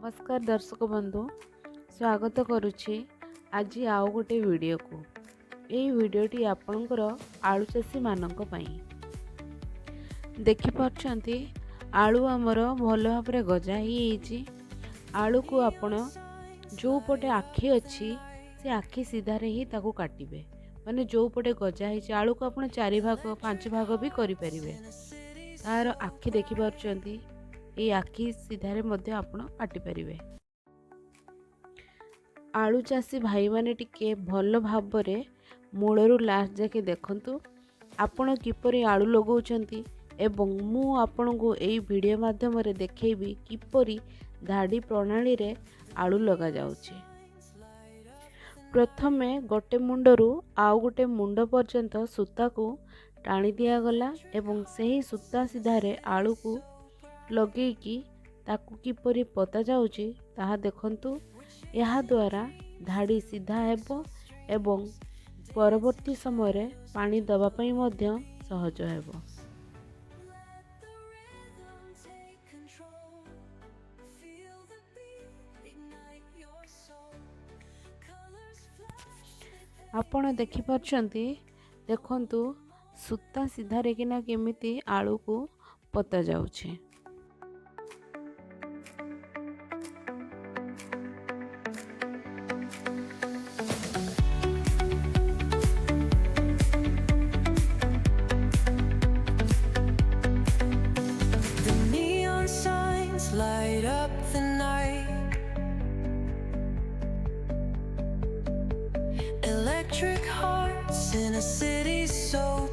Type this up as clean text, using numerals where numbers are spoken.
नमस्कार दर्शक बंधु स्वागत करुछि आज आउ गोटे वीडियो को यही वीडियोटी आपणकर आलू चाषी मानक पई देखि पारछंती आलू हमर भल भाबरे गजा ही आलू को आपण जो पटे आखी अच्छी से आखी सीधा रे ही ताको काटिबे माने जो पटे गजा ही आलू को आपण 4 भाग 5 भाग भी करि परिबे तार आखी देखि पारछंती ये आखि सीधारे मध्य आपण काटि परिबे। आलू चाषी भाई माने टिके भल भाबरे मूलरू लास्ट जाके देखंतु आपण किपरि आलू लगौछंती एवं मु आपण को एई वीडियो माध्यम रे देखैबी किपरि धाडी प्रणाली रे आलू लगा जाउछि। प्रथमे गोटे मुंडरू आउ गोटे मुंड पर्यंत सूता को टाणी दिया गला एवं सही सूता सीधारे आलू को लगेकी ताकू किपरि पता जाउची ताहा देखंतु यहा द्वारा धाड़ी सीधा हेबो एवं परवर्ती समय रे पानी दबा पई मध्य सहज हेबो। आपण देखि पारछंती देखंतु सूता सीधा रे किना केमिति आलू को पता जाउची। Light up the night, electric hearts in a city so